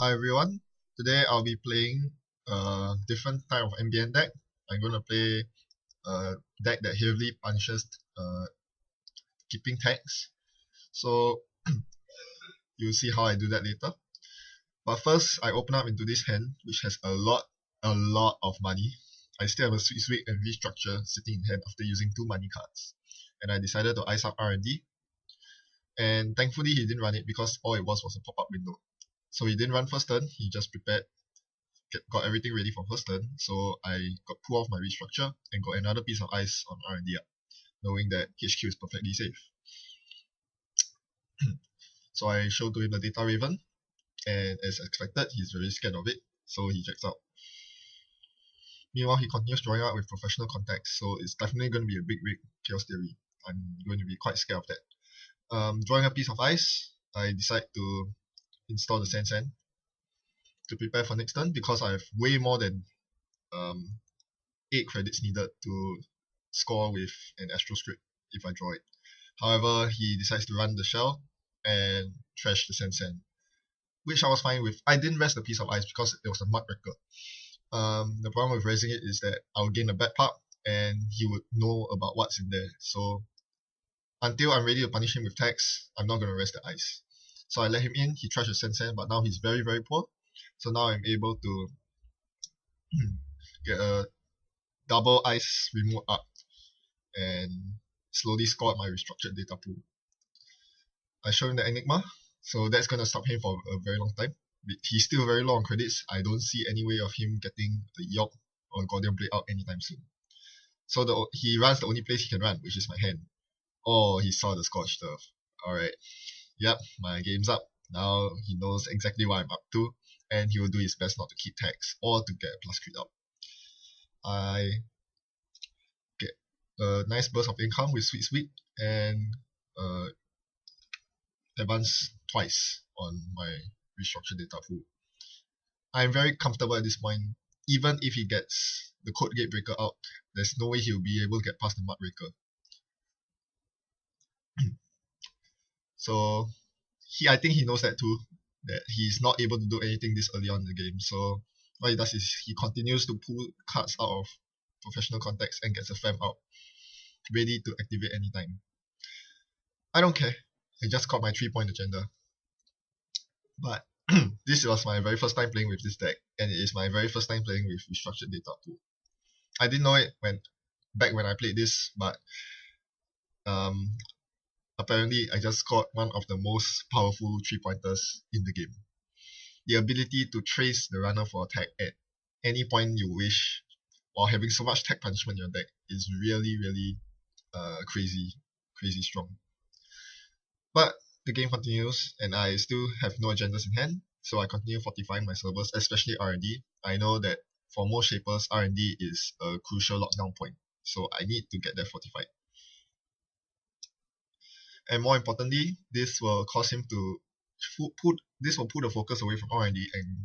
Hi everyone, today I'll be playing a different type of NBN deck. I'm going to play a deck that heavily punishes keeping tags. So you'll see how I do that later. But first, I open up into this hand, which has a lot of money. I still have a sweet and restructure sitting in hand after using 2 money cards. And I decided to ice up R&D. And thankfully he didn't run it because all it was a pop-up window. So he didn't run first turn, he just prepared, got everything ready for first turn. So I got pull off my restructure and got another piece of ice on R&D up, knowing that HQ is perfectly safe. So I showed to him the Data Raven, and as expected, he's very scared of it, so he checks out. Meanwhile, he continues drawing out with Professional Contacts, so it's definitely going to be a big Chaos Theory. I'm going to be quite scared of that. Drawing a piece of ice, I decide to install the Sand to prepare for next turn because I have way more than 8 credits needed to score with an Astrochain if I draw it. However, he decides to run the shell and trash the Sand, which I was fine with. I didn't rest the piece of ice because it was a mud wrecker. The problem with raising it is that I'll gain a bad pub and he would know about what's in there. So until I'm ready to punish him with tags, I'm not going to rest the ice. So I let him in, he trashed the Sand, but now he's very poor. So now I'm able to get a double ice remote up and slowly score my restructured data pool. I show him the Enigma, so that's going to stop him for a very long time. He's still very low on credits. I don't see any way of him getting the York or Gordian Blade out anytime soon. So he runs the only place he can run, which is my hand. Oh, he saw the Scorched Earths. Alright. Yep, my game's up. Now he knows exactly what I'm up to, and he will do his best not to keep tags or to get a plus crit out. I get a nice burst of income with Sweet, and advance twice on my restructured data pool. I'm very comfortable at this point. Even if he gets the Code Gate Breaker out, there's no way he'll be able to get past the Mud Breaker. So I think he knows that too, that he's not able to do anything this early on in the game. So what he does is he continues to pull cards out of Professional Contacts and gets a fam out, ready to activate anytime. I don't care. I just got my 3-point agenda. But this was my very first time playing with this deck, and it is my very first time playing with restructured data pool. I didn't know it back when I played this, but apparently I just got one of the most powerful 3-pointers in the game. The ability to trace the runner for attack at any point you wish while having so much tag punishment in your deck is really crazy strong. But the game continues and I still have no agendas in hand, so I continue fortifying my servers, especially R&D. I know that for most shapers, R&D is a crucial lockdown point, so I need to get that fortified. And more importantly, this will cause him to pull the focus away from R&D and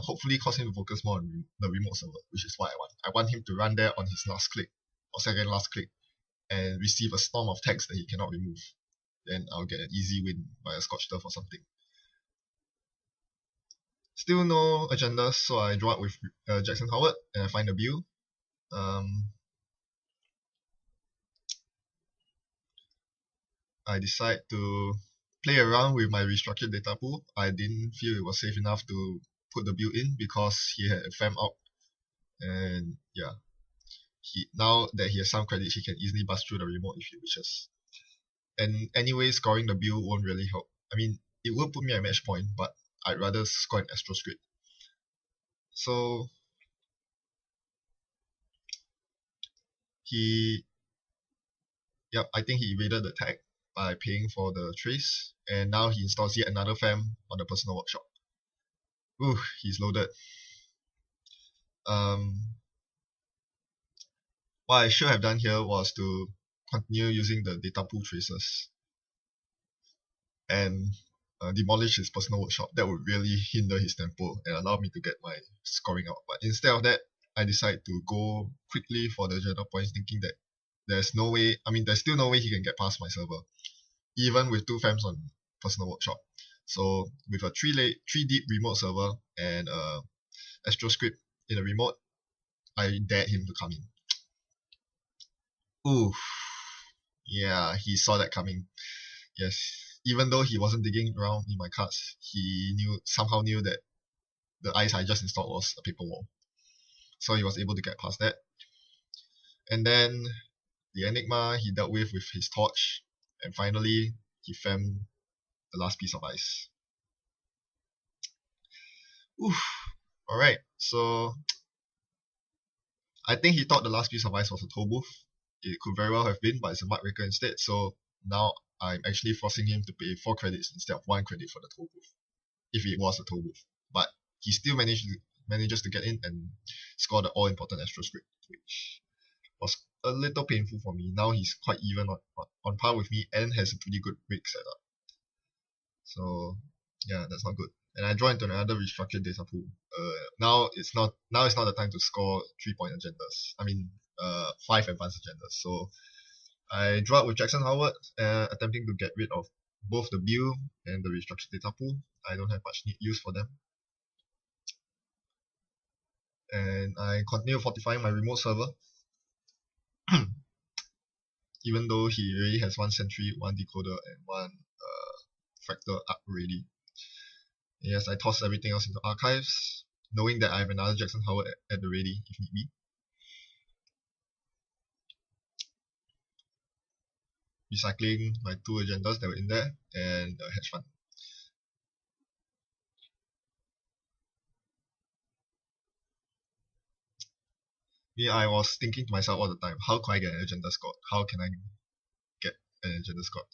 hopefully cause him to focus more on the remote server, which is what I want. I want him to run there on his last click or second last click and receive a storm of tags that he cannot remove. Then I'll get an easy win by a Scorched Earth or something. Still no agendas, so I draw out with Jackson Howard and I find a build. I decide to play around with my restructured data pool. I didn't feel it was safe enough to put the build in because he had a fam out, and yeah, now that he has some credits, he can easily bust through the remote if he wishes. And anyway, scoring the build won't really help. I mean, it will put me at match point, but I'd rather score an Astrochain. So I think he evaded the tag by paying for the trace, and now he installs yet another fam on the personal workshop. Ooh, he's loaded. What I should have done here was to continue using the data pool traces and demolish his personal workshop. That would really hinder his tempo and allow me to get my scoring out. But instead of that, I decide to go quickly for the agenda points, thinking that there's still no way he can get past my server, even with 2 fams on personal workshop. So with a 3 deep remote server and Astroscript in a remote, I dared him to come in. Ooh, yeah, he saw that coming. Yes, even though he wasn't digging around in my cards, he somehow knew that the ice I just installed was a paper wall. So he was able to get past that. And then the Enigma he dealt with his torch, and finally he found the last piece of ice. Oof. Alright, so I think he thought the last piece of ice was a toll booth. It could very well have been, but it's a Muckraker instead. So now I'm actually forcing him to pay 4 credits instead of 1 credit for the toll booth, if it was a toll booth. But he still manages to get in and score the all-important Astroscript, which was a little painful for me. Now he's quite even on par with me and has a pretty good rig setup. So yeah, that's not good. And I draw into another restructured data pool. Now it's not the time to score 3-point agendas. I mean 5 advanced agendas. So I draw with Jackson Howard, attempting to get rid of both the bill and the restructured data pool. I don't have much use for them. And I continue fortifying my remote server. Even though he already has 1 sentry, 1 decoder, and 1 fractal up already. Yes, I toss everything else into archives, knowing that I have another Jackson Howard at the ready if need be. Recycling my 2 agendas that were in there, and a hedge fund. I was thinking to myself all the time, how can I get an agenda scored? How can I get an agenda scored?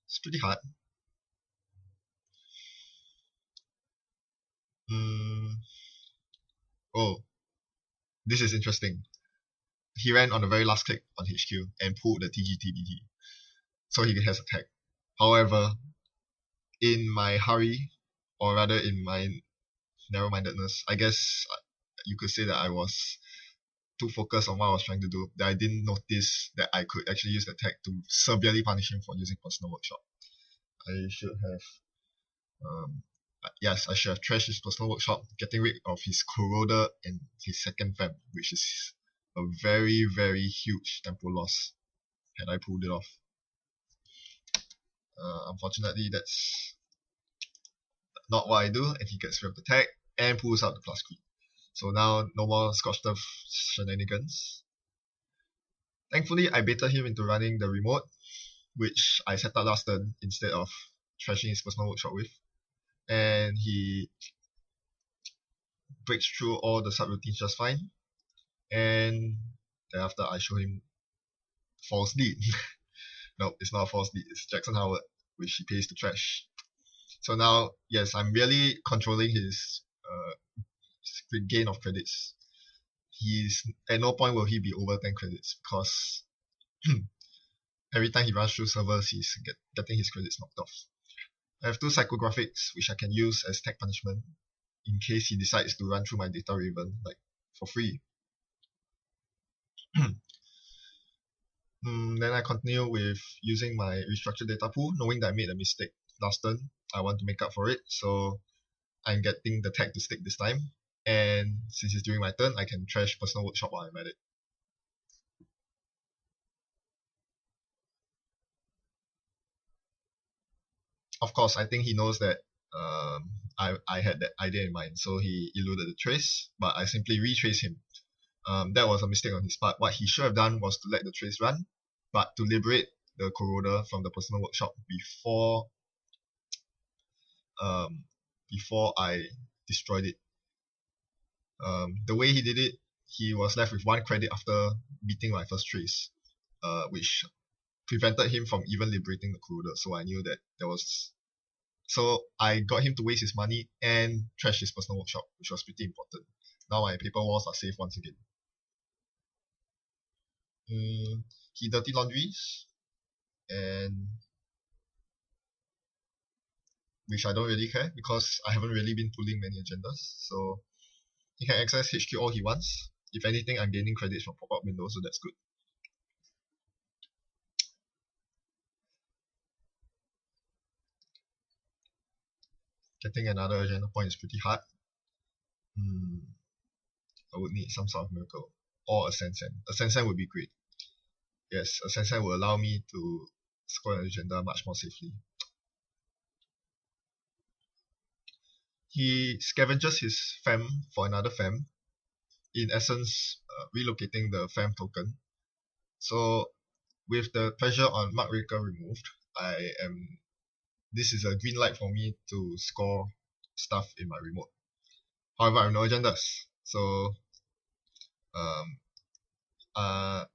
It's pretty hard. Oh, this is interesting. He ran on the very last click on HQ and pulled the TGTBT, so he has a tag. However, in my hurry, or rather in my narrow-mindedness, I guess you could say that I was too focused on what I was trying to do, that I didn't notice that I could actually use the tag to severely punish him for using personal workshop. I should have yes, I should have trashed his personal workshop, getting rid of his corroder and his second fam, which is a very, very huge tempo loss had I pulled it off. Unfortunately, that's not what I do, and he gets rid of the tag and pulls out the plus creep. So now no more Scorched Earths shenanigans. Thankfully, I baited him into running the remote, which I set up last turn instead of trashing his personal workshop with. And he breaks through all the subroutines just fine. And thereafter, I show him false lead. No, it's not a false lead, it's Jackson Howard, which he pays to trash. So now, yes, I'm really controlling his gain of credits. He's at no point will he be over 10 credits because every time he runs through servers, he's getting his credits knocked off. I have 2 psychographics which I can use as tag punishment in case he decides to run through my data raven, like for free. Then I continue with using my restructured data pool, knowing that I made a mistake last turn. I want to make up for it, so I'm getting the tag to stick this time. And since it's during my turn, I can trash personal workshop while I'm at it. Of course, I think he knows that I had that idea in mind, so he eluded the trace, but I simply retrace him. That was a mistake on his part. What he should have done was to let the trace run, but to liberate the corroder from the personal workshop before I destroyed it. The way he did it, he was left with 1 credit after beating my first trace, which prevented him from even liberating the corroder. So I knew that there was. So I got him to waste his money and trash his personal workshop, which was pretty important. Now my paper walls are safe once again. He dirty laundries, and which I don't really care because I haven't really been pulling many agendas. So he can access HQ all he wants. If anything, I'm gaining credits from pop-up windows, so that's good. Getting another agenda point is pretty hard. I would need some sort of miracle. Or a Sensen. A Sensen would be great. Yes, a Sensen will allow me to score an agenda much more safely. He scavenges his fem for another fem, in essence relocating the fem token. So with the pressure on Mark Raker removed, this is a green light for me to score stuff in my remote. However, I have no agendas. So I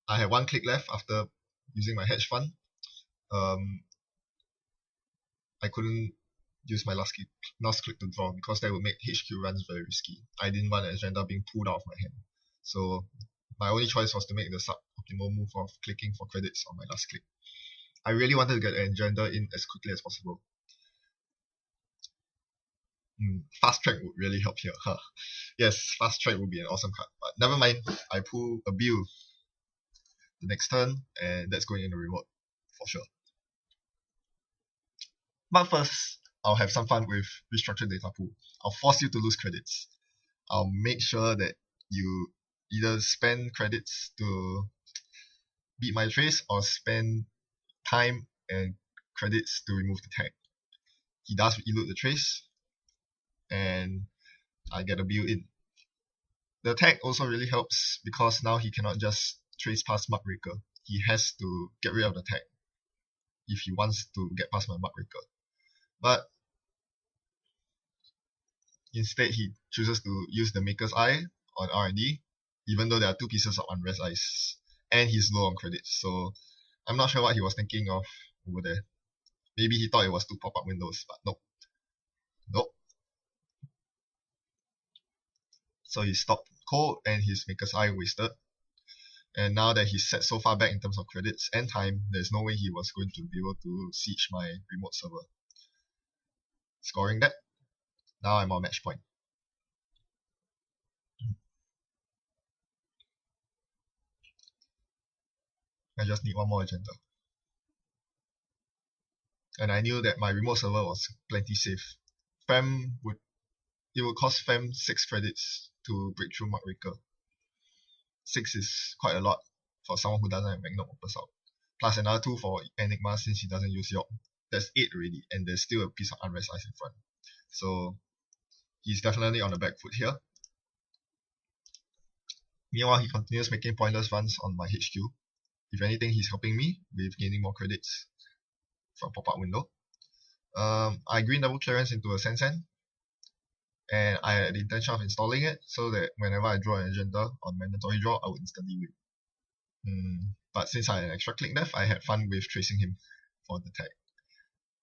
have one click left after using my hedge fund. I couldn't use my last click to draw because that would make HQ runs very risky. I didn't want an agenda being pulled out of my hand. So my only choice was to make the suboptimal move of clicking for credits on my last click. I really wanted to get an agenda in as quickly as possible. Fast track would really help here. Yes, fast track would be an awesome card. But never mind, I pull a bill the next turn, and that's going in the remote for sure. But first, I'll have some fun with restructured data pool. I'll force you to lose credits. I'll make sure that you either spend credits to beat my trace or spend time and credits to remove the tag. He does elude the trace, and I get a bill in. The tag also really helps because now he cannot just trace past Mark Raker. He has to get rid of the tag if he wants to get past my Mark Raker. But instead he chooses to use the Maker's Eye on R&D, even though there are two pieces of Unrest Ice, and he's low on credits. So I'm not sure what he was thinking of over there. Maybe he thought it was two pop-up windows, but nope. Nope. So he stopped cold and his Maker's Eye wasted. And now that he's set so far back in terms of credits and time, there's no way he was going to be able to siege my remote server. Scoring that, now I'm on match point. I just need one more agenda. And I knew that my remote server was plenty safe. It would cost Fem 6 credits to break through Mark Raker. 6 is quite a lot for someone who doesn't have Magnum Opus out. Plus another 2 for Enigma since he doesn't use York. That's 8 already, and there's still a piece of Unrest Ice in front. So he's definitely on the back foot here. Meanwhile, he continues making pointless runs on my HQ. If anything, he's helping me with gaining more credits from pop-up window. I green double clearance into a Sensen, and I had the intention of installing it so that whenever I draw an agenda on mandatory draw, I would instantly win. But since I had an extra click left, I had fun with tracing him for the tag.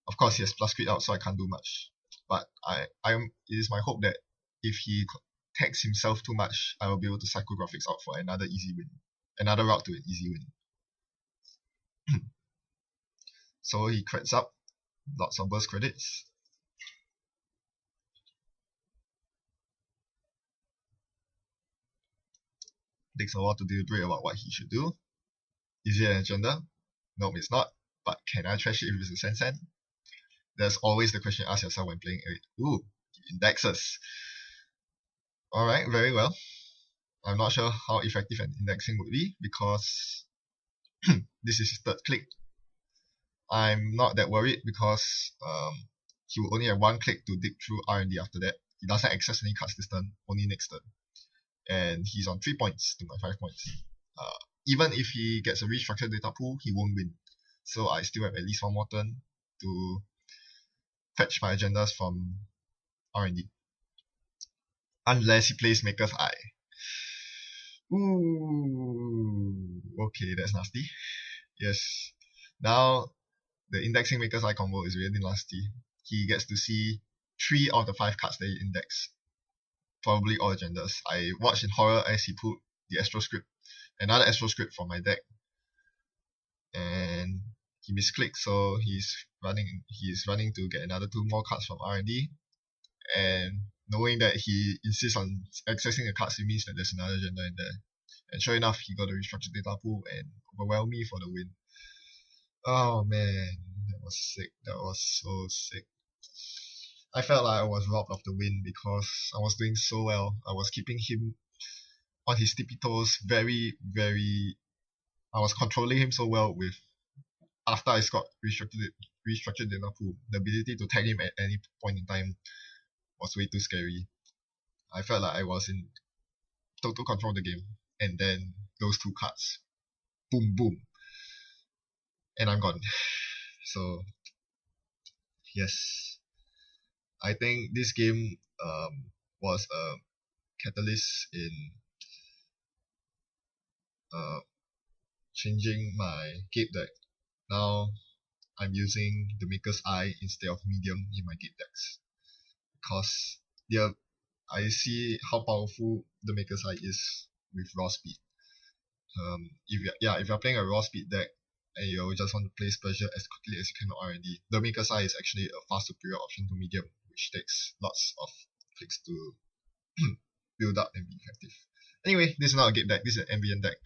Of course, he has plus crit out, so I can't do much. But it is my hope that if he tags himself too much, I will be able to psychographics out for another easy win. Another route to an easy win. So he creds up, lots of burst credits. Takes a while to deliberate about what he should do. Is it an agenda? No, it's not. But can I trash it if it's a Sensen? There's always the question you ask yourself when playing it. Ooh, indexes. Alright, very well. I'm not sure how effective an indexing would be because this is his third click. I'm not that worried because he will only have one click to dig through R&D after that. He doesn't access any cards this turn, only next turn. And he's on 3 points to my 5 points. Even if he gets a restructured data pool, he won't win. So I still have at least one more turn to fetch my agendas from R&D. Unless he plays Maker's Eye. Ooh, okay, that's nasty. Yes. Now, the indexing Maker's Eye combo is really nasty. He gets to see 3 out of the 5 cards that he indexed. Probably all agendas. I watched in horror as he pulled the Astro script, another Astro script from my deck, and he misclicked, so he's running to get another 2 more cards from R&D, and knowing that he insists on accessing the cards, it means that there's another agenda in there. And sure enough, he got a restructured data pool and overwhelmed me for the win. Oh man, that was sick. That was so sick. I felt like I was robbed of the win because I was doing so well. I was keeping him on his tippy toes I was controlling him so well with after I got restructured the pool. The ability to tag him at any point in time was way too scary. I felt like I was in total control of the game. And then those two cards. Boom boom. And I'm gone. So yes. I think this game was a catalyst in uh, changing my game deck. Now I'm using the Maker's Eye instead of Medium in my game decks because I see how powerful the Maker's Eye is with raw speed. If you're playing a raw speed deck and you just want to place pressure as quickly as you can on R&D, the Maker's Eye is actually a far superior option to Medium, which takes lots of clicks to build up and be effective. Anyway, this is not a game deck, this is an NBN deck.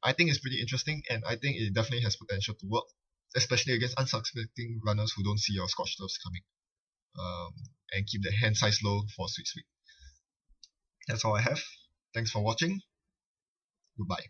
I think it's pretty interesting, and I think it definitely has potential to work, especially against unsuspecting runners who don't see your Scorched Earths coming. And keep the hand size low for Sweet Sweet. That's all I have. Thanks for watching. Goodbye.